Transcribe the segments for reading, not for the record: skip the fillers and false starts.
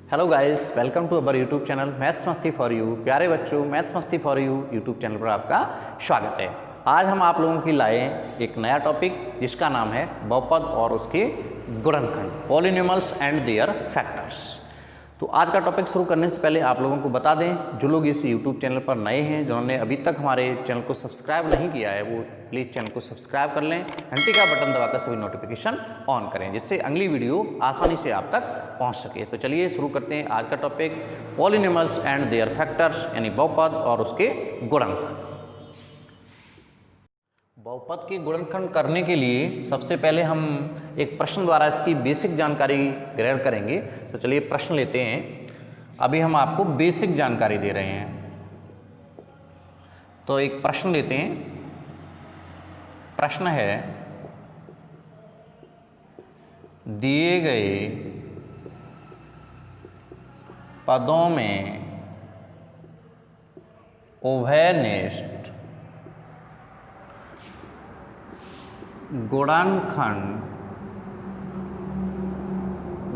Hello guys, welcome to our YouTube channel maths Masti for you. प्यारे बच्चों, maths Masti for you YouTube channel पर आपका स्वागत है। आज हम आप लोगों की लाए एक नया टॉपिक जिसका नाम है बहुपद और उसके गुणनखंड, पॉलिनोमियल्स एंड देयर फैक्टर्स। तो आज का टॉपिक शुरू करने से पहले आप लोगों को बता दें, जो लोग इस यूट्यूब चैनल पर नए हैं, जिन्होंने अभी तक हमारे चैनल को सब्सक्राइब नहीं किया है, वो प्लीज़ चैनल को सब्सक्राइब कर लें, घंटी का बटन दबाकर सभी नोटिफिकेशन ऑन करें, जिससे अगली वीडियो आसानी से आप तक पहुंच सके। तो चलिए शुरू करते हैं आज का topic, polynomials and their factors, यानी बहुपद और उसके गुणनखंड। बहुपद के गुणनखंड करने के लिए सबसे पहले हम एक प्रश्न द्वारा इसकी बेसिक जानकारी ग्रहण करेंगे। तो चलिए प्रश्न लेते हैं। अभी हम आपको बेसिक जानकारी दे रहे हैं, तो एक प्रश्न लेते हैं। प्रश्न है, दिए गए पदों में उभयनिष्ठ गुणनखंड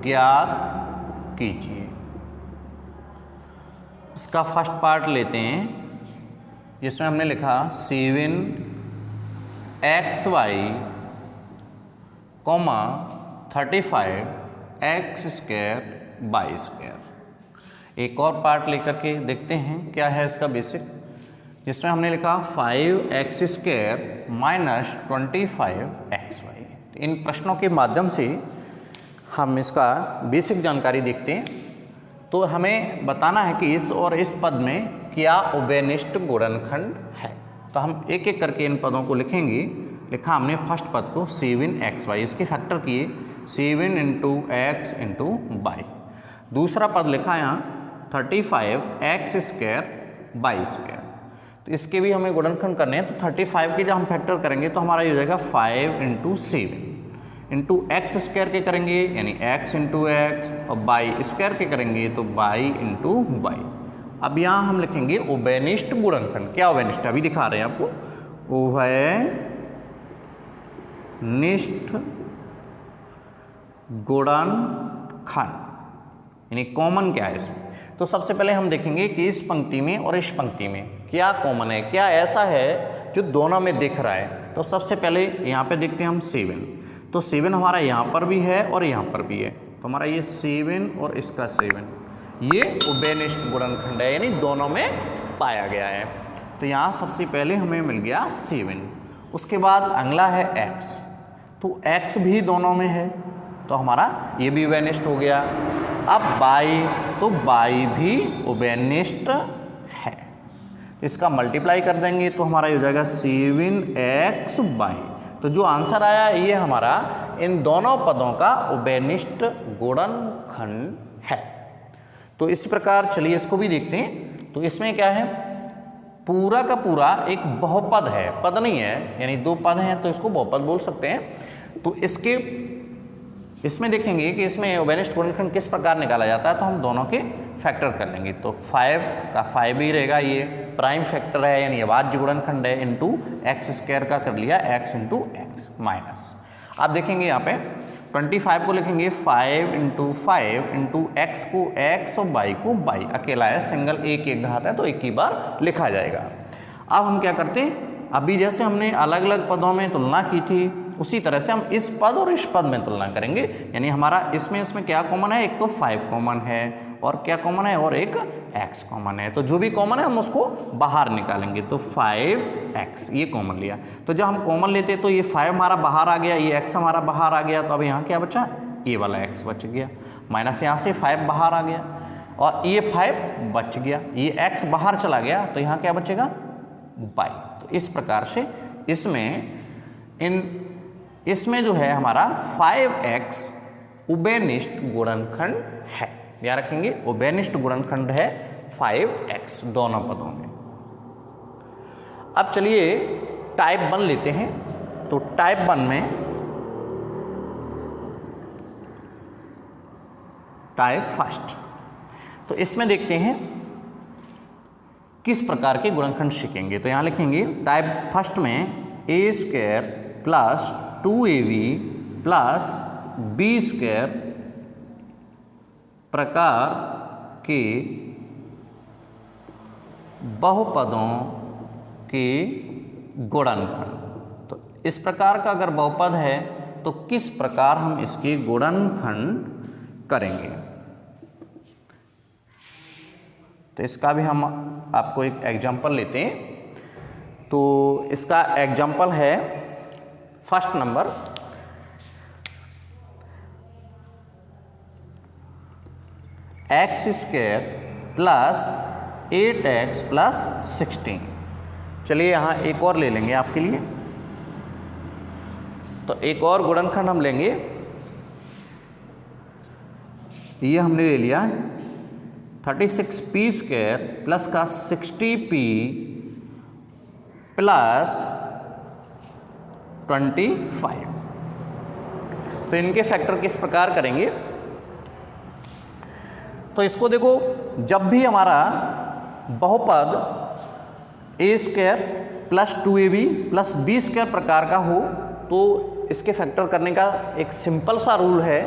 ज्ञात कीजिए। इसका फर्स्ट पार्ट लेते हैं, जिसमें हमने लिखा 7xy, 35x² एक और पार्ट लेकर के देखते हैं क्या है इसका बेसिक, जिसमें हमने लिखा 5x² - 25xy। इन प्रश्नों के माध्यम से हम इसका बेसिक जानकारी देखते हैं। तो हमें बताना है कि इस और इस पद में क्या उभयनिष्ठ गुणनखंड है। तो हम एक एक करके इन पदों को लिखेंगे। लिखा हमने फर्स्ट पद को 7xy, इसके फैक्टर किए 7 × x × y। दूसरा पद लिखा यहाँ 35x² y²। तो इसके भी हमें गुणनखंड करने हैं। तो 35 के जब हम फैक्टर करेंगे तो हमारा ये हो जाएगा 5 × 7 × x² के करेंगे यानी x × x, और y² के करेंगे तो y × y। अब यहाँ हम लिखेंगे उभयनिष्ठ गुणनखंड। क्या उभयनिष्ठ, अभी दिखा रहे हैं आपको। उभयनिष्ठ गुणनखंड यानी कॉमन क्या है इसमें। तो सबसे पहले हम देखेंगे कि इस पंक्ति में और इस पंक्ति में क्या कॉमन है, क्या ऐसा है जो दोनों में दिख रहा है। तो सबसे पहले यहाँ पे देखते हैं हम 7। तो 7 हमारा यहाँ पर भी है और यहाँ पर भी है। तो हमारा ये 7 और इसका 7 ये उभयनिष्ठ गुणनखंड है, यानी दोनों में पाया गया है। तो यहाँ सबसे पहले हमें मिल गया 7। उसके बाद अगला है x। तो x भी दोनों में है, तो हमारा ये भी उभयनिष्ठ हो गया। अब y, तो y भी उभयनिष्ठ है। इसका मल्टीप्लाई कर देंगे तो हमारा हो जाएगा 7xy। तो जो आंसर आया ये हमारा इन दोनों पदों का उभयनिष्ठ गुणनखंड है। तो इसी प्रकार चलिए इसको भी देखते हैं। तो इसमें क्या है, पूरा का पूरा एक बहुपद है, पद नहीं है, यानी दो पद हैं तो इसको बहुपद बोल सकते हैं। तो इसमें देखेंगे कि इसमें उभयनिष्ठ गुणनखंड किस प्रकार निकाला जाता है। तो हम दोनों के फैक्टर कर लेंगे। तो 5 का 5 ही रहेगा, ये प्राइम फैक्टर है यानी अभाज्य गुणनखंड है, इंटू x² का कर लिया x × x माइनस। आप देखेंगे यहाँ पे 25 को लिखेंगे 5 × 5 × x को x और y को y। अकेला है, सिंगल एक घात है तो एक ही बार लिखा जाएगा। अब हम क्या करते हैं, अभी जैसे हमने अलग अलग पदों में तुलना की थी उसी तरह से हम इस पद और इस पद में तुलना करेंगे। यानी हमारा इसमें क्या कॉमन है, एक तो 5 कॉमन है और क्या कॉमन है, और एक x कॉमन है। तो जो भी कॉमन है हम उसको बाहर निकालेंगे। तो 5x ये कॉमन लिया। तो जब हम कॉमन लेते तो ये 5 हमारा बाहर आ गया, ये x हमारा बाहर आ गया। तो अब यहाँ क्या बचा, ये वाला x बच गया, माइनस यहाँ से 5 बाहर आ गया और ये 5 बच गया, ये x बाहर चला गया। तो यहाँ क्या बचेगा, y। तो इस प्रकार से इसमें जो है हमारा 5x उभयनिष्ठ गुणनखंड है। याद रखेंगे उभयनिष्ठ गुणनखंड है 5x दोनों पदों में। अब चलिए टाइप 1 लेते हैं। तो टाइप 1 में टाइप फर्स्ट, तो इसमें देखते हैं किस प्रकार के गुणनखंड सीखेंगे। तो यहाँ लिखेंगे टाइप फर्स्ट में a² + 2ab + b² प्रकार के बहुपदों के गुणनखंड। तो इस प्रकार का अगर बहुपद है तो किस प्रकार हम इसके गुणनखंड करेंगे। तो इसका भी हम आपको एक एग्जाम्पल लेते हैं। तो इसका एग्जाम्पल है first number, x² plus 8x plus 16। चलिए यहाँ एक और ले लेंगे आपके लिए। तो एक और गुणनखंड हम लेंगे, ये हमने ले लिया 36p² प्लस का 60p प्लस 25। तो इनके फैक्टर किस प्रकार करेंगे। तो इसको देखो, जब भी हमारा बहुपद a² plus 2ab plus b² प्रकार का हो तो इसके फैक्टर करने का एक सिंपल सा रूल है।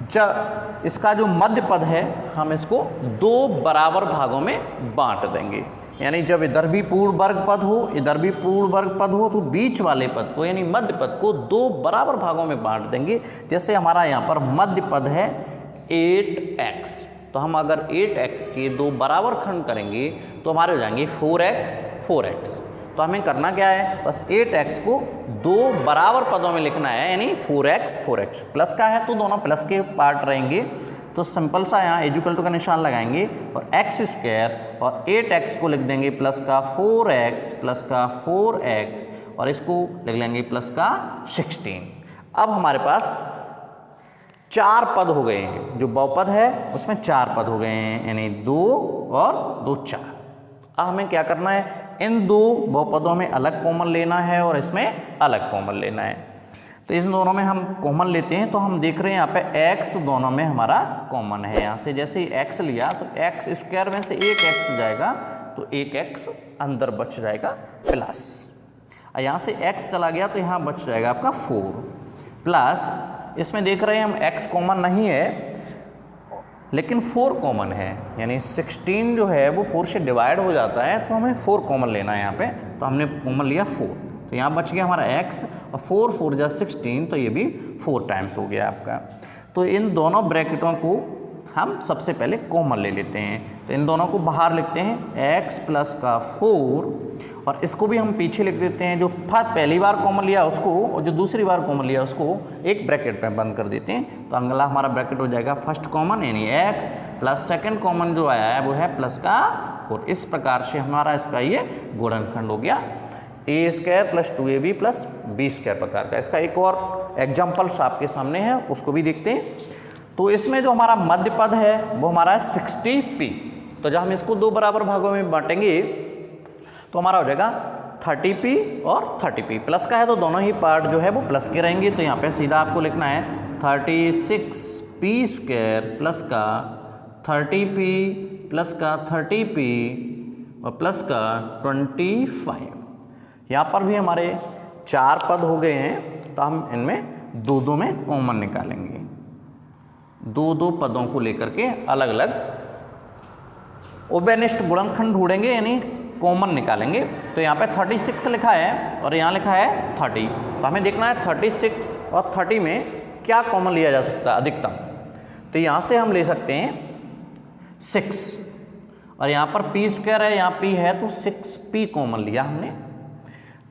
जब इसका जो मध्य पद है हम इसको दो बराबर भागों में बांट देंगे, यानी जब इधर भी पूर्ण वर्ग पद हो इधर भी पूर्ण वर्ग पद हो तो बीच वाले पद को यानी मध्य पद को दो बराबर भागों में बांट देंगे। जैसे हमारा यहाँ पर मध्य पद है 8x, तो हम अगर 8x के दो बराबर खंड करेंगे तो हमारे हो जाएंगे 4x 4x। तो हमें करना क्या है, बस 8x को दो बराबर पदों में लिखना है, यानी 4x 4x। प्लस का है तो दोनों प्लस के पार्ट रहेंगे। तो सिंपल सा यहाँ इक्वल टू का निशान लगाएंगे और x² और 8x को लिख देंगे प्लस का 4x प्लस का 4x और इसको लिख लेंगे प्लस का 16। अब हमारे पास चार पद हो गए हैं, जो बहुपद है उसमें चार पद हो गए हैं, यानी 2 और 2 4। अब हमें क्या करना है, इन दो बहुपदों में अलग कॉमन लेना है और इसमें अलग कॉमन लेना है। तो इस दोनों में हम कॉमन लेते हैं, तो हम देख रहे हैं यहाँ पे x दोनों में हमारा कॉमन है। यहाँ से जैसे ही x लिया तो x² में से एक x जाएगा तो एक x अंदर बच जाएगा प्लस, और यहाँ से x चला गया तो यहाँ बच जाएगा आपका 4 प्लस। इसमें देख रहे हैं हम x कॉमन नहीं है लेकिन 4 कॉमन है, यानी 16 जो है वो 4 से डिवाइड हो जाता है, तो हमें 4 कॉमन लेना है यहाँ पे। तो हमने कॉमन लिया 4, तो यहाँ बच गया हमारा x और 4 4 जा 16, तो ये भी 4 टाइम्स हो गया आपका। तो इन दोनों ब्रैकेटों को हम सबसे पहले कॉमन ले लेते हैं। तो इन दोनों को बाहर लिखते हैं x प्लस का 4 और इसको भी हम पीछे लिख देते हैं। जो पहली बार कॉमन लिया उसको और जो दूसरी बार कॉमन लिया उसको एक ब्रैकेट में बंद कर देते हैं। तो अगला हमारा ब्रैकेट हो जाएगा फर्स्ट कॉमन यानी x प्लस सेकंड कॉमन जो आया है वो है प्लस का 4। इस प्रकार से हमारा इसका ये गुणनखंड हो गया a² plus 2ab plus b² प्रकार का। इसका एक और एग्जाम्पल्स आपके सामने है, उसको भी देखते हैं। तो इसमें जो हमारा मध्य पद है वो हमारा है 60p। तो जब हम इसको दो बराबर भागों में बांटेंगे तो हमारा हो जाएगा 30p और 30p। प्लस का है तो दोनों ही पार्ट जो है वो प्लस के रहेंगे। तो यहाँ पे सीधा आपको लिखना है 36p² प्लस का 30p प्लस का 30p और प्लस का 25। यहाँ पर भी हमारे चार पद हो गए हैं, तो हम इनमें दो दो में कॉमन निकालेंगे। दो दो पदों को लेकर के अलग अलग उभयनिष्ठ गुणनखंड ढूंढेंगे, यानी कॉमन निकालेंगे। तो यहाँ पे 36 लिखा है और यहाँ लिखा है 30। तो हमें देखना है 36 और 30 में क्या कॉमन लिया जा सकता है अधिकतम। तो यहाँ से हम ले सकते हैं 6 और यहाँ पर p² है, यहाँ p है तो 6p कॉमन लिया हमने।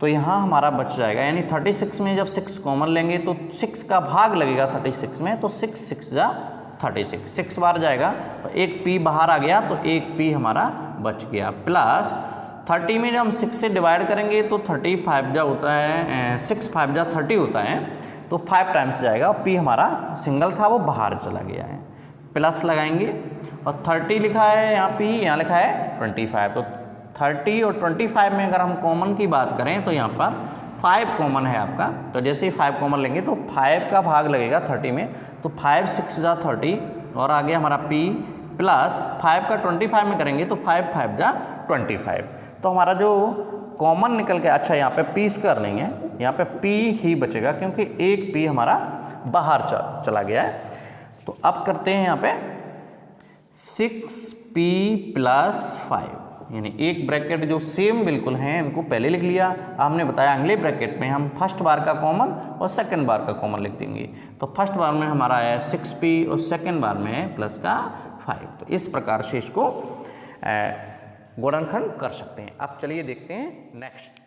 तो यहाँ हमारा बच जाएगा, यानी 36 में जब 6 कॉमन लेंगे तो 6 का भाग लगेगा 36 में, तो 6 6 जा 36, 6 बार जाएगा तो एक p बाहर आ गया तो एक p हमारा बच गया। प्लस 30 में जब हम 6 से डिवाइड करेंगे तो 35 जा होता है 6 5 जा 30 होता है, तो 5 टाइम्स जाएगा और p हमारा सिंगल था वो बाहर चला गया है। प्लस लगाएंगे और 30 लिखा है यहाँ p, यहाँ लिखा है 25। तो 30 और 25 में अगर हम कॉमन की बात करें तो यहाँ पर 5 कॉमन है आपका। तो जैसे ही 5 कॉमन लेंगे तो 5 का भाग लगेगा 30 में, तो 5 6 जा 30 और आगे हमारा p प्लस 5 का 25 में करेंगे तो 5 5 जा 25। तो हमारा जो कॉमन निकल के, अच्छा यहाँ पे p² नहीं है, यहाँ पे p ही बचेगा क्योंकि एक p हमारा बाहर चला गया है। तो अब करते हैं यहाँ पे 6p + 5, यानी एक ब्रैकेट जो सेम बिल्कुल हैं इनको पहले लिख लिया। हमने बताया अगले ब्रैकेट में हम फर्स्ट बार का कॉमन और सेकंड बार का कॉमन लिख देंगे। तो फर्स्ट बार में हमारा आया 6p और सेकंड बार में प्लस का 5। तो इस प्रकार से इसको गुणनखंड कर सकते हैं। अब चलिए देखते हैं नेक्स्ट।